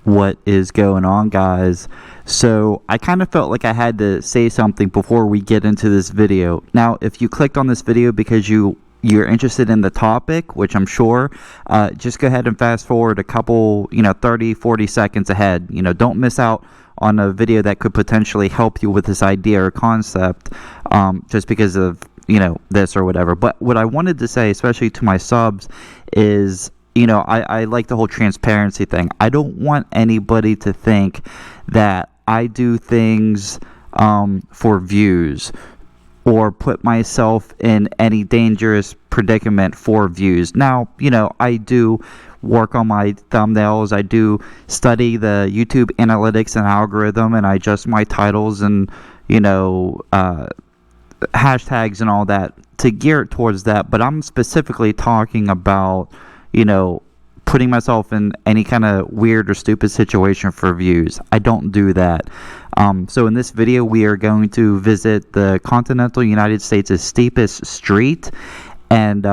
What is going on, guys? So I kind of felt like I had to say something before we get into this video. Now, if you clicked on this video because you're interested in the topic, which I'm sure, just go ahead and fast forward a couple, 30, 40 seconds ahead. Don't miss out on a video that could potentially help you with this idea or concept, just because of, this or whatever. But what I wanted to say, especially to my subs, is I like the whole transparency thing. I don't want anybody to think that I do things for views or put myself in any dangerous predicament for views. Now, I do work on my thumbnails. I do study the YouTube analytics and algorithm, and I adjust my titles and, hashtags and all that to gear it towards that. But I'm specifically talking about putting myself in any kind of weird or stupid situation for views. I don't do that. So in this video, we are going to visit the continental United States' steepest street. And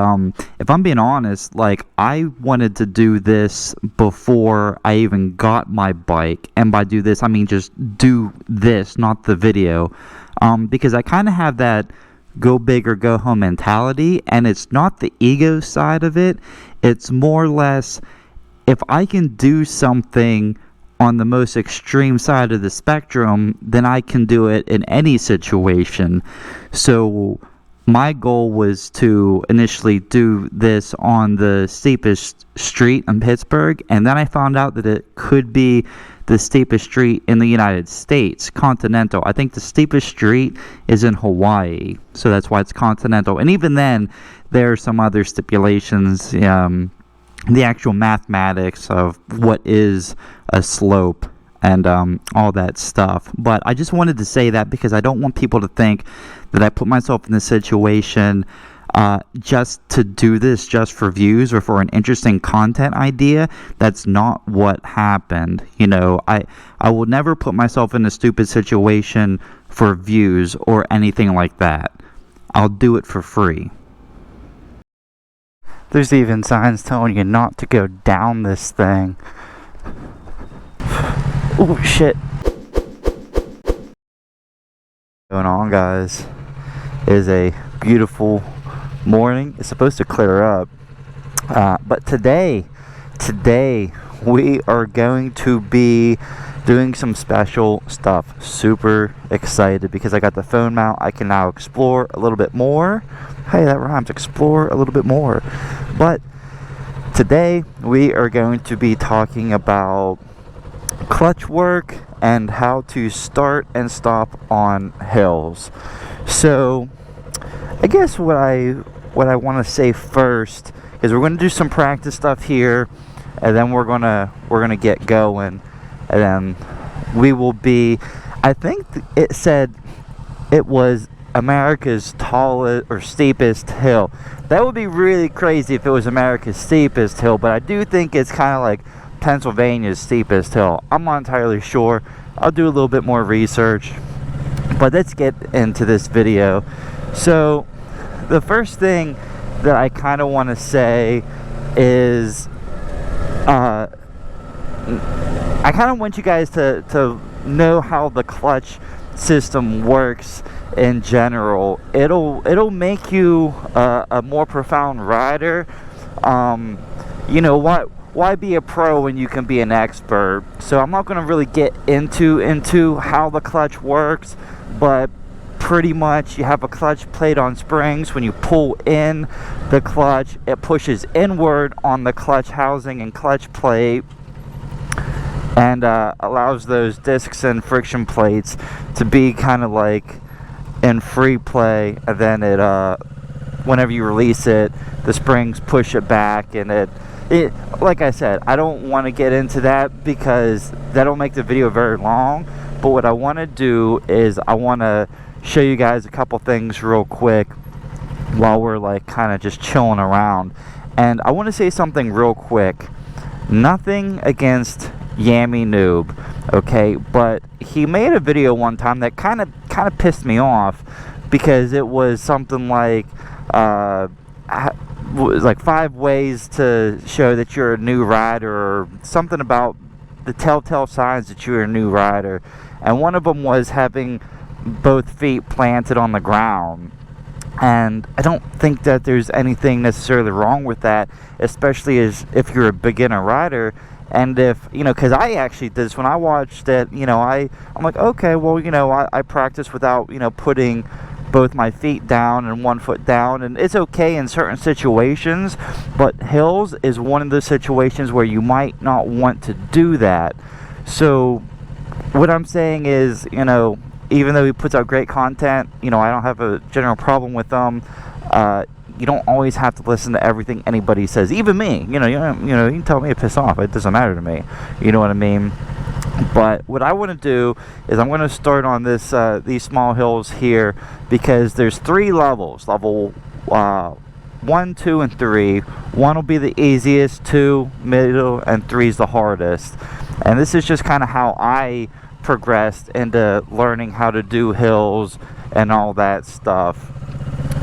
if I'm being honest, I wanted to do this before I even got my bike. And by do this, I mean just do this, not the video. Because I kind of have that go big or go home mentality, and it's not the ego side of it. It's more or less, if I can do something on the most extreme side of the spectrum, then I can do it in any situation. So my goal was to initially do this on the steepest street in Pittsburgh, and then I found out that it could be the steepest street in the United States, continental. I think the steepest street is in Hawaii, so that's why it's continental. And even then, there are some other stipulations, the actual mathematics of what is a slope and all that stuff. But I just wanted to say that because I don't want people to think that I put myself in this situation just to do this just for views or for an interesting content idea. That's not what happened. I will never put myself in a stupid situation for views or anything like that. I'll do it for free. There's even signs telling you not to go down this thing. Oh shit. What's going on, guys? It is a beautiful morning. It's supposed to clear up, but today we are going to be doing some special stuff. Super excited because I got the phone mount. I can now explore a little bit more. Hey, that rhymes. Explore a little bit more. But today we are going to be talking about clutch work and how to start and stop on hills. So I guess what I want to say first is we're going to do some practice stuff here, and then we're gonna get going, and then we will be. I think it said it was America's tallest or steepest hill. That would be really crazy if it was America's steepest hill, but I do think it's kind of like Pennsylvania's steepest hill. I'm not entirely sure. I'll do a little bit more research, but let's get into this video. So the first thing that I kind of want to say is I kind of want you guys to know how the clutch system works in general. It'll make you a more profound rider. Why be a pro when you can be an expert? So I'm not going to really get into how the clutch works, but pretty much you have a clutch plate on springs. When you pull in the clutch, it pushes inward on the clutch housing and clutch plate, and allows those discs and friction plates to be kind of like in free play, and then it whenever you release it, the springs push it back, and it like I said, I don't want to get into that because that'll make the video very long. But what I want to do is I want to show you guys a couple things real quick while we're kind of just chilling around. And I want to say something real quick. Nothing against Yami Noob, okay, but he made a video one time that kind of pissed me off because it was something like 5 ways to show that you're a new rider, or something about the telltale signs that you're a new rider, and one of them was having both feet planted on the ground. And I don't think that there's anything necessarily wrong with that, especially as if you're a beginner rider. And if, because I actually did this when I watched it, I'm like, okay, well, I practice without, putting both my feet down and one foot down, and it's okay in certain situations, but hills is one of the situations where you might not want to do that. So what I'm saying is, even though he puts out great content, I don't have a general problem with them. You don't always have to listen to everything anybody says. Even me, you can tell me to piss off. It doesn't matter to me. You know what I mean? But what I want to do is I'm going to start on these small hills here, because there's 3 levels. Level 1, 2, and 3. 1 will be the easiest, 2 middle, and 3 is the hardest. And this is just kind of how I progressed into learning how to do hills and all that stuff.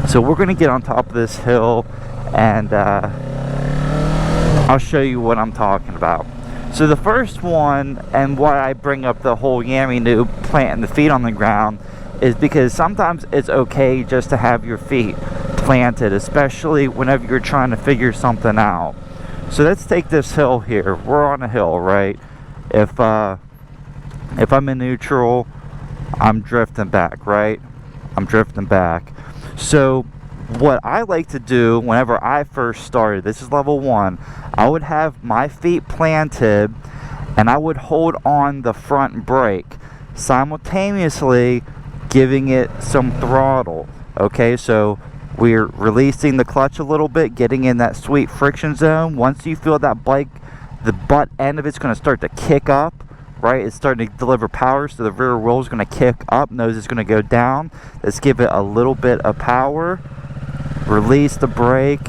So we're going to get on top of this hill, and I'll show you what I'm talking about. So the first one, and why I bring up the whole Yami noob planting the feet on the ground, is because sometimes it's okay just to have your feet planted, especially whenever you're trying to figure something out. So let's take this hill here. We're on a hill, right? If I'm in neutral, I'm drifting back, right? I'm drifting back. So what I like to do whenever I first started, this is level 1, I would have my feet planted and I would hold on the front brake, simultaneously giving it some throttle. Okay, so we're releasing the clutch a little bit, getting in that sweet friction zone. Once you feel that bike, the butt end of it's going to start to kick up, right? It's starting to deliver power, so the rear wheel is going to kick up, nose is going to go down. Let's give it a little bit of power, release the brake,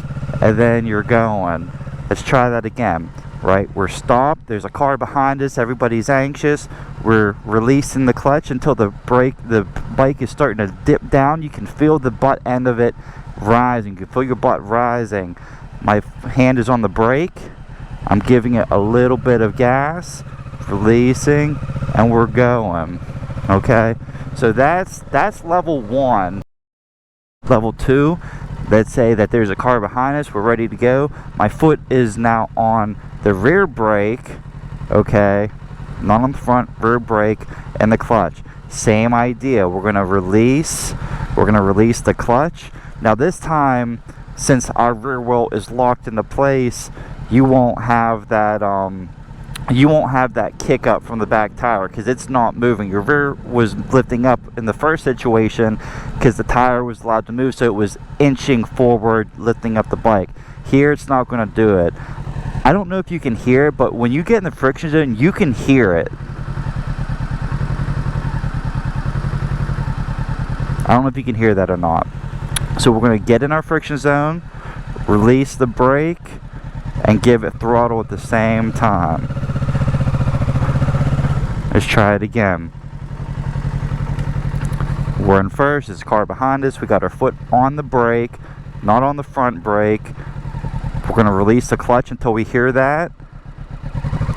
and then you're going. Let's try that again, right? We're stopped, there's a car behind us, everybody's anxious. We're releasing the clutch until the bike is starting to dip down. You can feel the butt end of it rising. You can feel your butt rising. My hand is on the brake. I'm giving it a little bit of gas, releasing, and we're going. Okay, so that's level 1. Level 2, let's say that there's a car behind us, we're ready to go. My foot is now on the rear brake, okay, not on the front, rear brake, and the clutch. Same idea. We're going to release the clutch. Now this time, since our rear wheel is locked into place, you won't have that kick up from the back tire, because it's not moving. Your rear was lifting up in the first situation because the tire was allowed to move, so it was inching forward, lifting up the bike. Here it's not going to do it. I don't know if you can hear it, but when you get in the friction zone, you can hear it. I don't know if you can hear that or not. So we're going to get in our friction zone, release the brake, and give it throttle at the same time. Let's try it again. We're in first, there's a car behind us, we got our foot on the brake, not on the front brake. We're going to release the clutch until we hear that,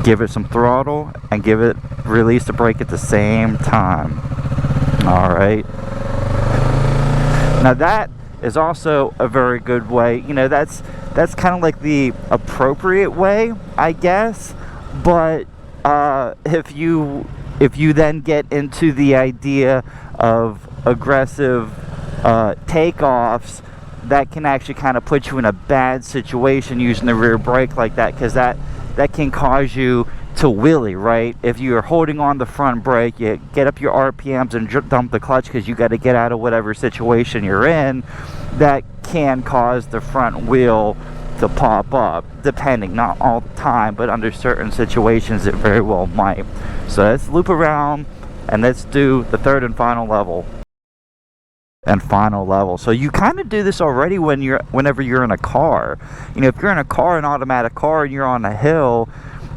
give it some throttle, and release the brake at the same time. Alright. Now that is also a very good way. That's kind of like the appropriate way, I guess. But if you then get into the idea of aggressive takeoffs, that can actually kind of put you in a bad situation using the rear brake like that, because that can cause you to wheelie, right? If you're holding on the front brake, you get up your RPMs and dump the clutch because you got to get out of whatever situation you're in, that can cause the front wheel to pop up, depending, not all the time, but under certain situations it very well might. So let's loop around and let's do the third and final level. So you kind of do this already whenever you're in a car. If you're in a car, an automatic car, and you're on a hill,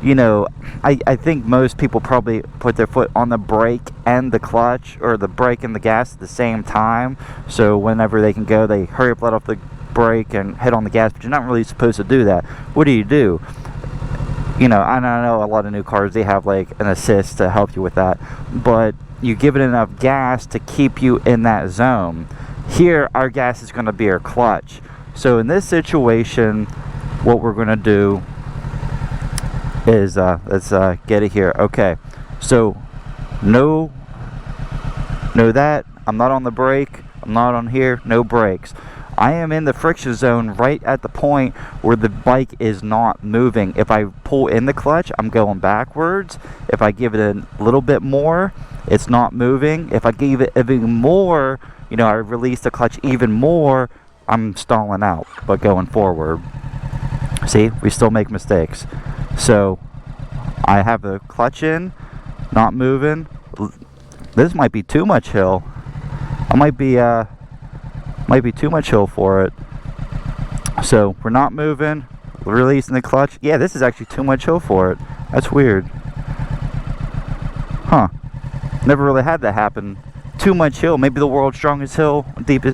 I think most people probably put their foot on the brake and the clutch, or the brake and the gas at the same time. So whenever they can go, they hurry up, let off the brake, and hit on the gas. But you're not really supposed to do that. What do? you know, and I know a lot of new cars, they have like an assist to help you with that, but you give it enough gas to keep you in that zone. Here, our gas is going to be our clutch. So in this situation, what we're going to do is, let's get it here. Okay, so no that, I'm not on the brake, I'm not on here, no brakes. I am in the friction zone right at the point where the bike is not moving. If I pull in the clutch, I'm going backwards. If I give it a little bit more, it's not moving. If I give it even more, you know, I release the clutch even more, I'm stalling out, but going forward. See, we still make mistakes. So I have the clutch in, not moving. This might be too much hill. I might be too much hill for it. So we're not moving, we're releasing the clutch. Yeah, this is actually too much hill for it. That's weird. Huh. Never really had that happen. Too much hill. Maybe the world's strongest hill,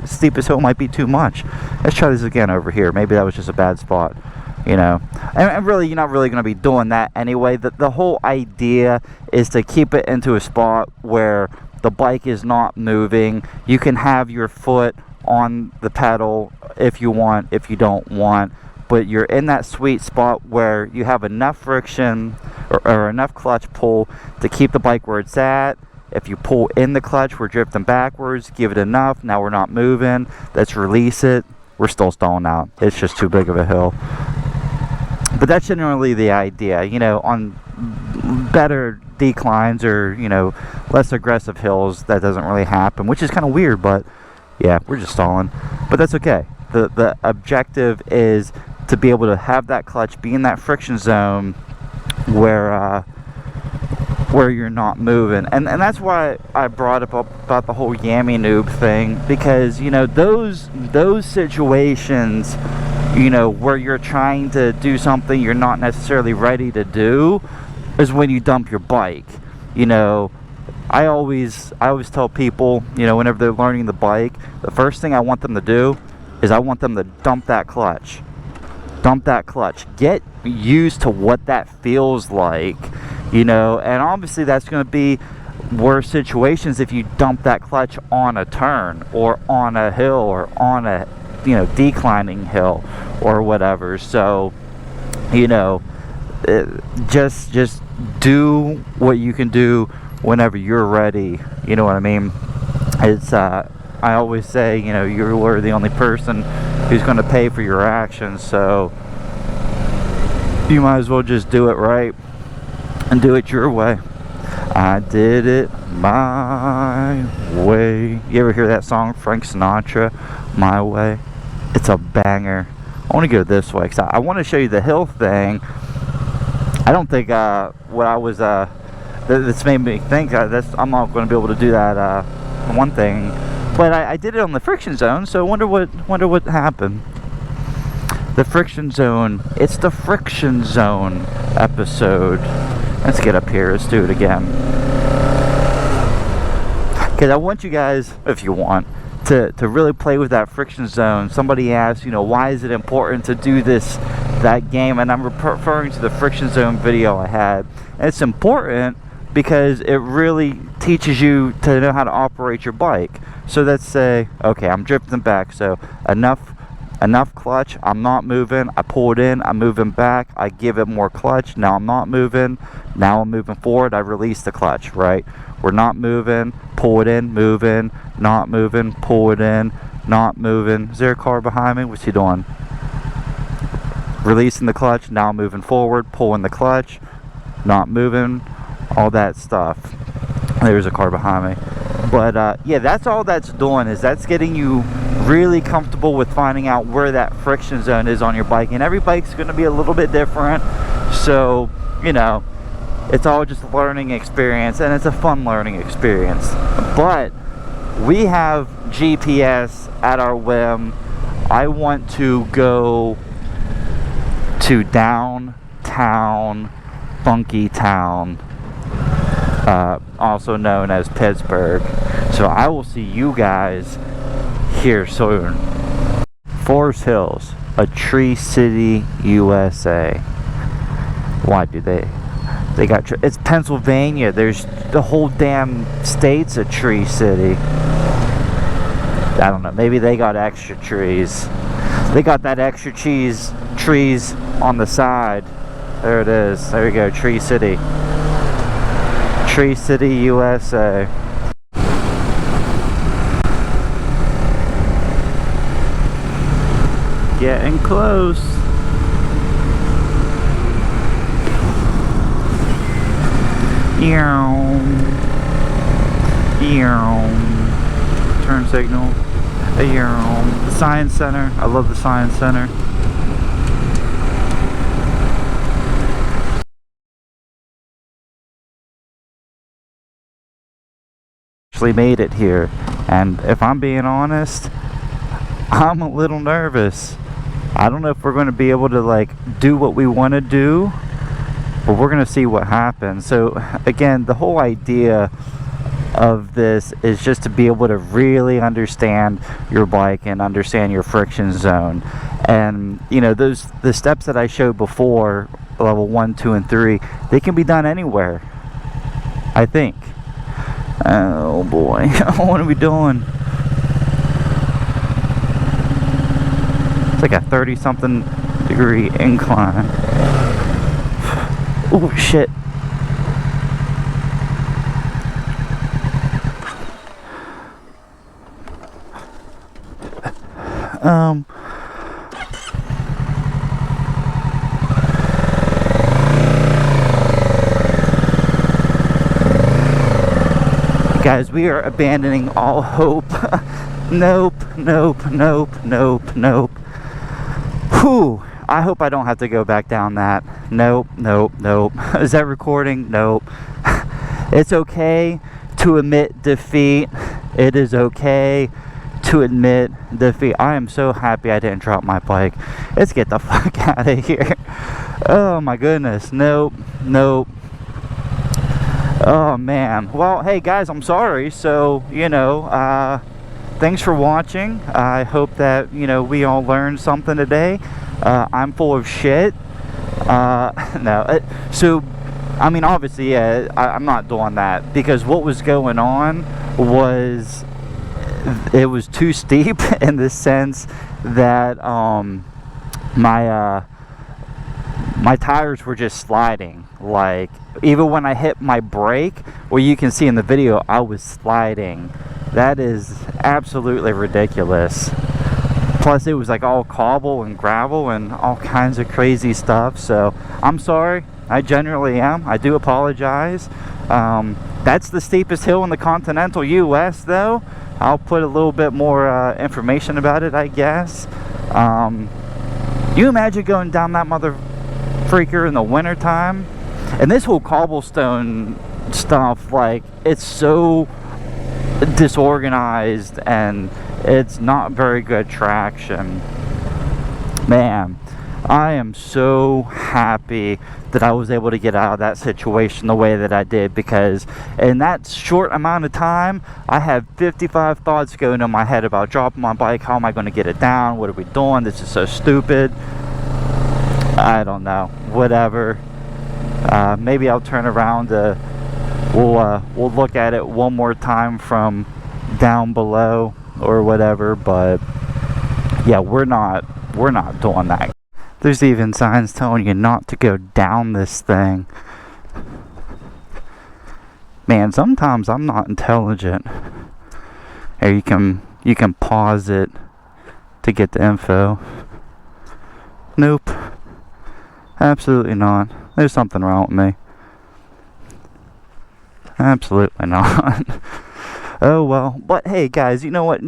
steepest hill might be too much. Let's try this again over here. Maybe that was just a bad spot. You know, and really, you're not really going to be doing that anyway. The whole idea is to keep it into a spot where the bike is not moving. You can have your foot on the pedal if you want, if you don't want, but you're in that sweet spot where you have enough friction or enough clutch pull to keep the bike where it's at. If you pull in the clutch, we're drifting backwards. Give it enough. Now we're not moving. Let's release it. We're still stalling out. It's just too big of a hill. But that's generally the idea, you know, on better declines or, you know, less aggressive hills, that doesn't really happen, which is kind of weird, but yeah, we're just stalling. But that's okay. The objective is to be able to have that clutch, be in that friction zone where you're not moving. And that's why I brought up about the whole Yammy Noob thing, because, you know, those situations, you know, where you're trying to do something you're not necessarily ready to do is when you dump your bike. You know, I always tell people, you know, whenever they're learning the bike, the first thing I want them to do is I want them to dump that clutch. Dump that clutch. Get used to what that feels like, you know, and obviously that's going to be worse situations if you dump that clutch on a turn or on a hill or on a, you know, declining hill or whatever. So, you know, just do what you can do whenever you're ready. You know what I mean? It's I always say, you know, you are the only person who's going to pay for your actions, so you might as well just do it right and do it your way. I did it my way. You ever hear that song, Frank Sinatra, My Way? It's a banger. I want to go this way because I want to show you the hill thing. I don't think what I was that's made me think I'm not going to be able to do that one thing, but I did it on the friction zone. So wonder what happened. The friction zone. It's the friction zone episode. Let's get up here. Let's do it again. Because I want you guys, if you want, to really play with that friction zone. Somebody asked, you know, why is it important to do that game? And I'm referring to the friction zone video I had. And it's important because it really teaches you to know how to operate your bike. So let's say, okay, I'm drifting back. So enough clutch, I'm not moving. I pull it in, I'm moving back. I give it more clutch. Now I'm not moving. Now I'm moving forward. I release the clutch, right? We're not moving. Pull it in, moving. Not moving. Pull it in, not moving. Is there a car behind me? What's he doing? Releasing the clutch. Now I'm moving forward. Pulling the clutch. Not moving. All that stuff. There's a car behind me. But yeah, that's all that's doing, is that's getting you really comfortable with finding out where that friction zone is on your bike. And every bike's going to be a little bit different, so, you know, it's all just a learning experience, and it's a fun learning experience. But we have GPS at our whim. I want to go to downtown Funky Town, also known as Pittsburgh. So I will see you guys here soon. Forest Hills, a Tree City, USA. Why do they got it's Pennsylvania. There's the whole damn state's a tree city. I don't know, maybe they got extra trees. They got that extra trees on the side. There it is. There you go, Tree City. Tree City, USA. Getting close. Turn signal. The Science Center. I love the Science Center. Actually made it here, and if I'm being honest, I'm a little nervous. I don't know if we're going to be able to like do what we want to do, but we're going to see what happens. So again, the whole idea of this is just to be able to really understand your bike and understand your friction zone. And you know, the steps that I showed before, level 1, 2, and 3, they can be done anywhere, I think. Oh boy. What are we doing? It's like a 30-something degree incline. Oh shit. Guys, we are abandoning all hope. Nope. Whew. I hope I don't have to go back down that. Nope. Is that recording? Nope. It's okay to admit defeat. It is okay to admit defeat. I am so happy I didn't drop my bike. Let's get the fuck out of here. Oh my goodness. Nope. Oh man. Well, hey guys, I'm sorry. So, you know, thanks for watching. I hope that, you know, we all learned something today. I'm full of shit. So, I mean, obviously, yeah, I'm not doing that, because what was going on was, it was too steep in the sense that, my tires were just sliding. Like, even when I hit my brake, well, you can see in the video, I was sliding. That is absolutely ridiculous. Plus, it was like all cobble and gravel and all kinds of crazy stuff. So, I'm sorry. I genuinely am. I do apologize. That's the steepest hill in the continental U.S., though. I'll put a little bit more information about it, I guess. You imagine going down that mother freaker in the winter time? And this whole cobblestone stuff, like, it's so disorganized and it's not very good traction. Man, I am so happy that I was able to get out of that situation the way that I did, because in that short amount of time, I had 55 thoughts going in my head about dropping my bike. How am I going to get it down? What are we doing? This is so stupid. I don't know. Whatever. Maybe I'll turn around. We'll look at it one more time from down below or whatever. But yeah, we're not doing that. There's even signs telling you not to go down this thing. Man, sometimes I'm not intelligent. Or you can pause it to get the info. Nope. Absolutely not. There's something wrong with me. Absolutely not. Oh well. But hey guys, you know what?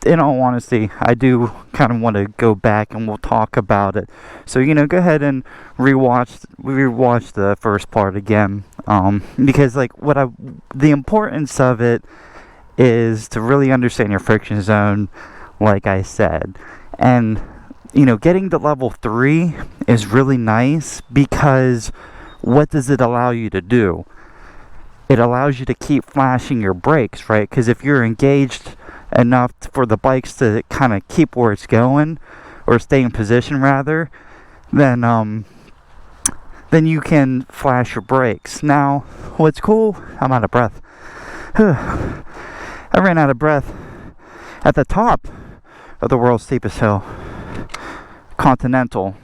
In all honesty, I do kind of want to go back and we'll talk about it. So, you know, go ahead and rewatch the first part again. Because like the importance of it is to really understand your friction zone, like I said. And you know, getting to level 3 is really nice, because what does it allow you to do? It allows you to keep flashing your brakes, right? Because if you're engaged enough for the bikes to kind of keep where it's going, or stay in position rather, then then you can flash your brakes. Now, what's cool, I'm out of breath. I ran out of breath at the top of the world's steepest hill. Continental,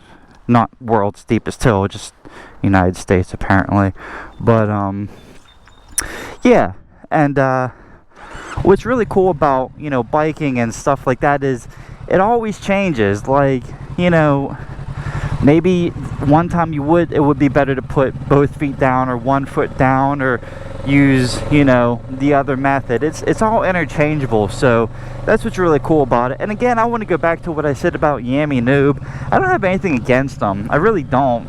not world's steepest hill, just United States apparently. But yeah, and what's really cool about, you know, biking and stuff like that is it always changes. Like, you know, maybe one time it would be better to put both feet down or 1 foot down, or use, you know, the other method. It's all interchangeable, so that's what's really cool about it. And again, I want to go back to what I said about Yami Noob. I don't have anything against him, I really don't.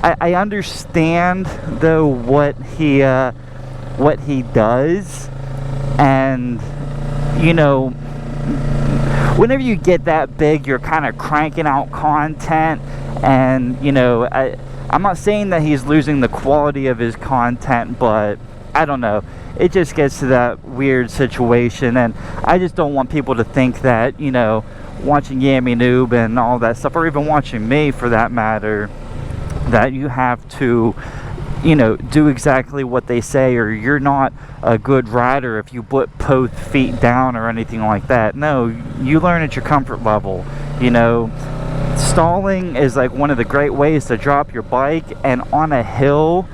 I understand though what he does, and you know, whenever you get that big, you're kind of cranking out content, and you know, I'm not saying that he's losing the quality of his content, but I don't know, it just gets to that weird situation, and I just don't want people to think that, you know, watching Yami Noob and all that stuff, or even watching me for that matter, that you have to, you know, do exactly what they say, or you're not a good rider if you put both feet down or anything like that. No, you learn at your comfort level. You know, stalling is like one of the great ways to drop your bike, and on a hill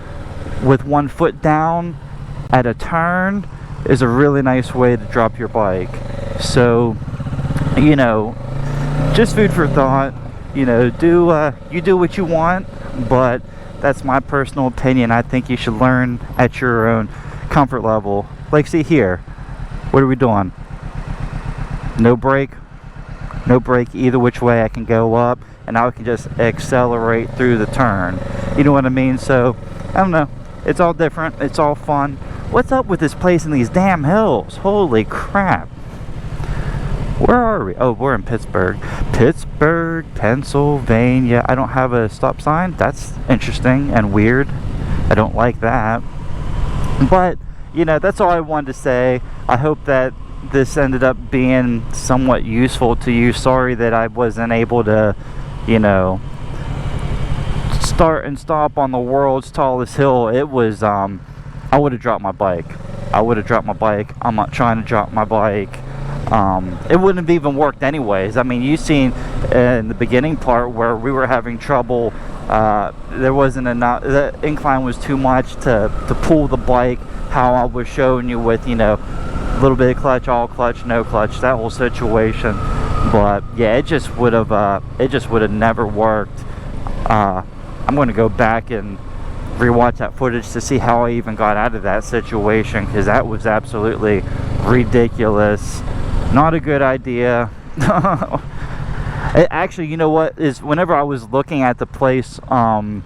with 1 foot down at a turn is a really nice way to drop your bike. So, you know, just food for thought. You know, you do what you want, but that's my personal opinion. I think you should learn at your own comfort level. Like, see here, what are we doing? No brake either which way. I can go up, and now I can just accelerate through the turn. You know what I mean? So, I don't know. It's all different. It's all fun. What's up with this place and these damn hills? Holy crap. Where are we? Oh, we're in Pittsburgh. Pittsburgh, Pennsylvania. I don't have a stop sign. That's interesting and weird. I don't like that. But, you know, that's all I wanted to say. I hope that this ended up being somewhat useful to you. Sorry that I wasn't able to, you know, start and stop on the world's tallest hill. It was, I would have dropped my bike. I'm not trying to drop my bike. It wouldn't have even worked anyways. I mean, you've seen in the beginning part where we were having trouble. There wasn't enough, the incline was too much to pull the bike how I was showing you, with, you know, a little bit of clutch, all clutch, no clutch, that whole situation. But yeah, it just would have never worked. I'm going to go back and rewatch that footage to see how I even got out of that situation, because that was absolutely ridiculous. Not a good idea. Actually, you know what, is whenever I was looking at the place on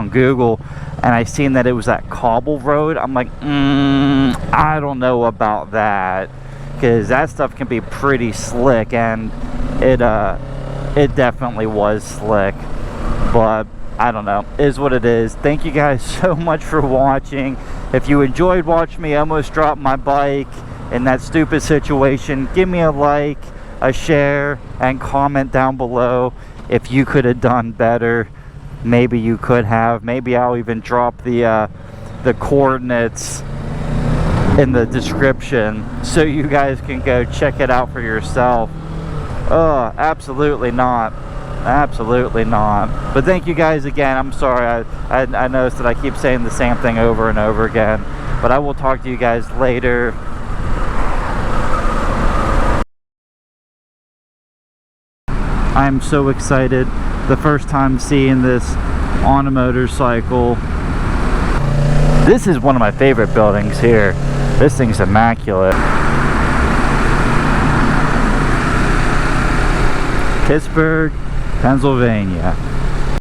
Google, and I seen that it was that cobble road, I'm like, I don't know about that, because that stuff can be pretty slick, and it definitely was slick. But I don't know, it is what it is. Thank you guys so much for watching. If you enjoyed watching me almost drop my bike in that stupid situation, give me a like, a share, and comment down below if you could have done better. Maybe you could have. Maybe I'll even drop the coordinates in the description so you guys can go check it out for yourself. Oh, absolutely not. Absolutely not. But thank you guys again. I'm sorry, I noticed that I keep saying the same thing over and over again, but I will talk to you guys later. I'm so excited. The first time seeing this on a motorcycle. This is one of my favorite buildings here. This thing's immaculate. Pittsburgh, Pennsylvania.